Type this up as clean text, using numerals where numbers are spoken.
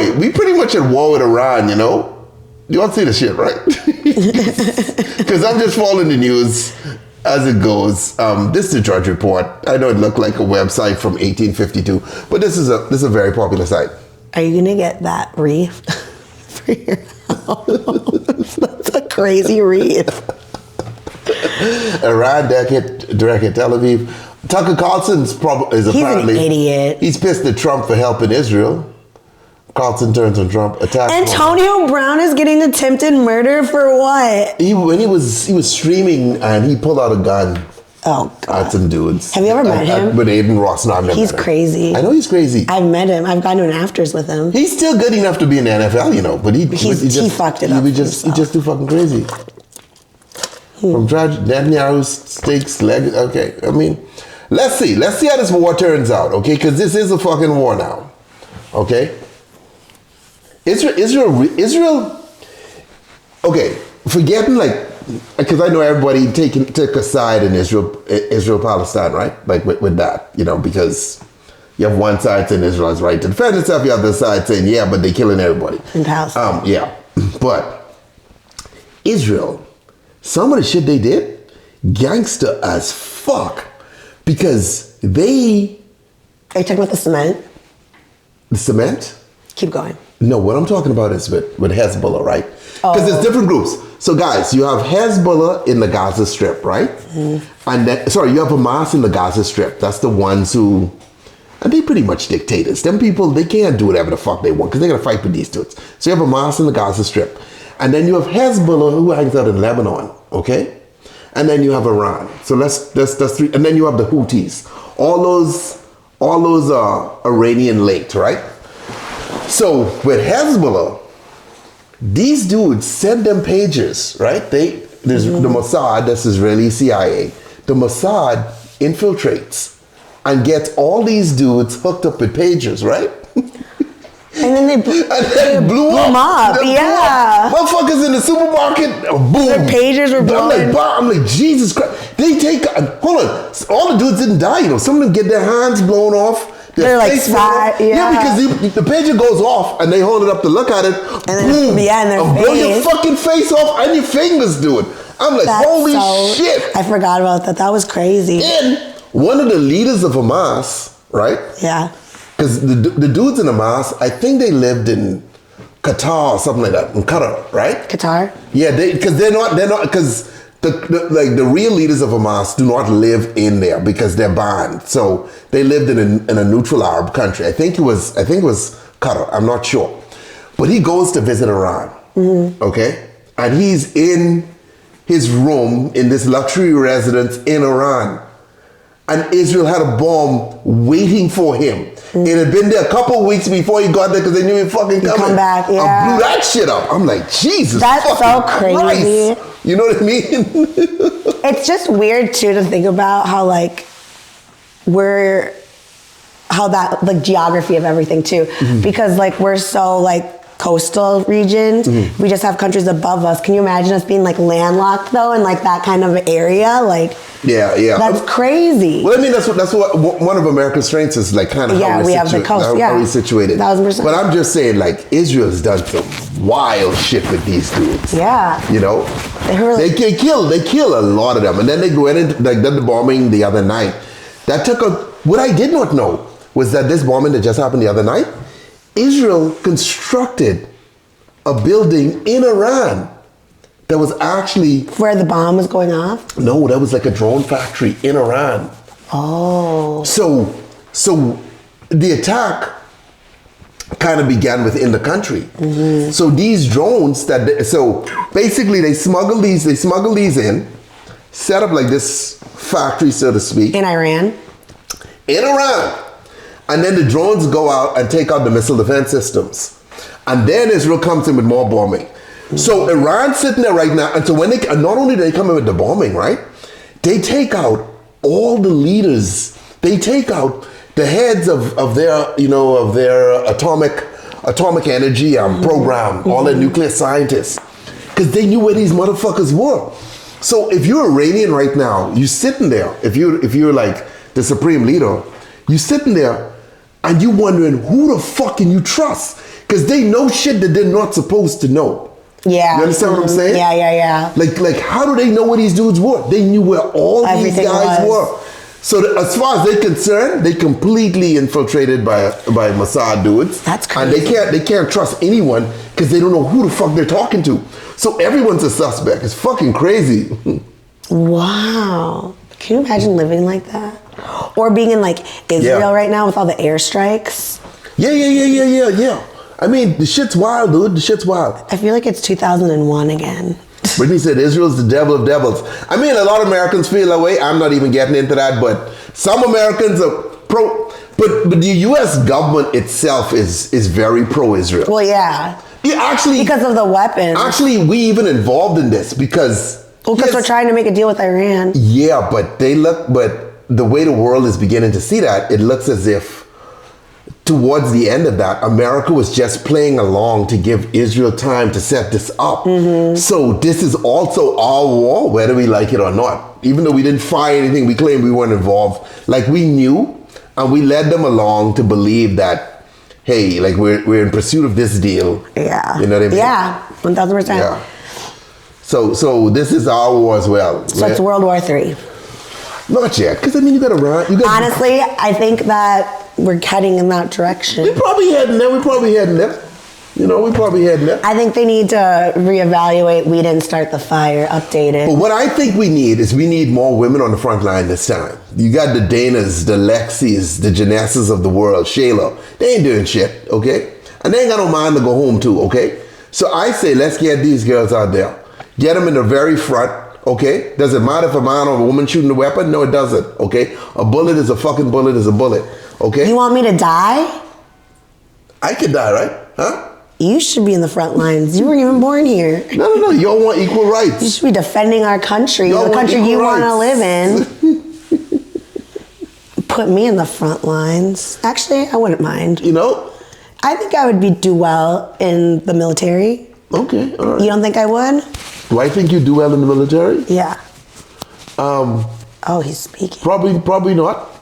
Anyway, we pretty much at war with Iran, you know? You all see the shit, right? Because I'm just following the news as it goes. This is the Drudge Report. I know it looked like a website from 1852, but this is a very popular site. Are you gonna get that wreath for your house? That's a crazy wreath. Iran direct Tel Aviv. Tucker Carlson's apparently... He's an idiot. He's pissed at Trump for helping Israel. Carlson turns on Trump. Attacks Antonio Brown is getting attempted murder for what? When he was streaming and he pulled out a gun. Oh, God. At some dudes. Have you ever met him? With Aiden Ross. No, I've never He's met him. crazy. I know he's crazy. I've met him. I've gone to an afters with him. He's still good enough to be in the NFL, you know, but he fucked it up. He just too fucking crazy. From Netanyahu's stakes leg. Okay, I mean, let's see how this war turns out. Okay, because this is a fucking war now. Okay. Israel. Okay, forgetting because I know everybody took a side in Israel Palestine, right? Like with that, you know, because you have one side saying Israel has right to defend itself, the other side saying, yeah, but they're killing everybody. In Palestine. Yeah. But Israel, some of the shit they did, gangster as fuck. Because they... Are you talking about the cement? The cement? Keep going. No, what I'm talking about is with Hezbollah, right? Because there's different groups. So guys, you have Hezbollah in the Gaza Strip, right? Mm-hmm. And then, you have Hamas in the Gaza Strip. That's the ones who, and they pretty much dictators. Them people, they can't do whatever the fuck they want because they're going to fight with these dudes. So you have Hamas in the Gaza Strip. And then you have Hezbollah who hangs out in Lebanon, okay? And then you have Iran. So that's three. And then you have the Houthis. All those are Iranian linked, right? So with Hezbollah, these dudes send them pages, right? There's the Mossad, that's Israeli CIA. The Mossad infiltrates and gets all these dudes hooked up with pagers, right? And then they blew them up. Yeah. Motherfuckers in the supermarket, boom. Their pagers were blown. I'm like, Jesus Christ. They take, hold on. All the dudes didn't die, you know. Some of them get their hands blown off. They're like fat, yeah, because the pager goes off and they hold it up to look at it. And then, boom, yeah, and their blow your fucking face off and your fingers do it. I'm like, holy shit. I forgot about that. That was crazy. And one of the leaders of Hamas, right? Yeah. Because the dudes in Hamas, I think they lived in Qatar or something like that, in Qatar, right? Qatar? Yeah, because because the real leaders of Hamas do not live in there because they're banned. So they lived in a neutral Arab country. I think it was Qatar. I'm not sure, but he goes to visit Iran. Mm-hmm. Okay, and he's in his room in this luxury residence in Iran, and Israel had a bomb waiting for him. Mm-hmm. It had been there a couple of weeks before he got there because they knew he'd fucking come back. Yeah, I blew that shit up. I'm like, Jesus, that's so crazy. Christ. You know what I mean? It's just weird too to think about how geography of everything too, because we're so coastal regions. Mm-hmm. We just have countries above us. Can you imagine us being landlocked though in that kind of area? Yeah. That's crazy. Well, I mean, that's what one of America's strengths is kind of how we have the coast. How we're situated. 1000%. But I'm just saying, Israel's done some wild shit with these dudes. Yeah. You know, they kill a lot of them, and then they go in and did the bombing the other night. That took what I did not know was that this bombing that just happened the other night, Israel constructed a building in Iran that was actually... Where the bomb was going off? No, that was a drone factory in Iran. Oh. So the attack kind of began within the country. Mm-hmm. So these drones basically they smuggle these in, set up this factory, so to speak. In Iran? In Iran. And then the drones go out and take out the missile defense systems. And then Israel comes in with more bombing. Mm-hmm. So Iran's sitting there right now. And so when not only do they come in with the bombing, right? They take out all the leaders. They take out the heads of their atomic energy program, all the nuclear scientists. Because they knew where these motherfuckers were. So if you're Iranian right now, you're sitting there. If you're the supreme leader, you're sitting there and you wondering who the fuck can you trust? Because they know shit that they're not supposed to know. Yeah. You understand what I'm saying? Yeah. Like how do they know where these dudes were? They knew where all Everything these guys was. were. So as far as they're concerned, they completely infiltrated by Mossad dudes. That's crazy. And they can't trust anyone because they don't know who the fuck they're talking to. So everyone's a suspect. It's fucking crazy. Wow. Can you imagine living like that? Or being in like Israel right now with all the airstrikes? Yeah. I mean, the shit's wild, dude. The shit's wild. I feel like it's 2001 again. Brittany said Israel's the devil of devils. I mean, a lot of Americans feel that way. I'm not even getting into that, but some Americans are pro. But the U.S. government itself is very pro-Israel. Well, yeah. Yeah, actually, because of the weapons. Actually, we even involved in this because we're trying to make a deal with Iran. Yeah, but the way the world is beginning to see that, it looks as if towards the end of that, America was just playing along to give Israel time to set this up. Mm-hmm. So this is also our war, whether we like it or not. Even though we didn't fire anything, we claimed we weren't involved. Like we knew, and we led them along to believe that, hey, like we're in pursuit of this deal. Yeah. You know what I mean? Yeah, 1000%. Yeah. So this is our war as well. So it's World War III. Not yet, because I mean you got to run. Honestly, I think that we're heading in that direction. We're probably heading there. You know, we probably heading there. I think they need to reevaluate. We didn't start the fire. Update it. But what I think we need more women on the front line this time. You got the Danas, the Lexis, the Janessas of the world, Shayla. They ain't doing shit, okay? And they ain't got no mind to go home to, okay? So I say let's get these girls out there. Get them in the very front. Okay? Does it matter if a man or a woman shooting the weapon? No, it doesn't. Okay? A bullet is a fucking bullet is a bullet. Okay? You want me to die? I could die, right? Huh? You should be in the front lines. You weren't even born here. No. You all want equal rights. You should be defending our country, the country you want to live in. Put me in the front lines. Actually, I wouldn't mind. You know? I think I would do well in the military. Okay, all right. You don't think I would? Do I think you do well in the military? Yeah. Oh, he's speaking. Probably not.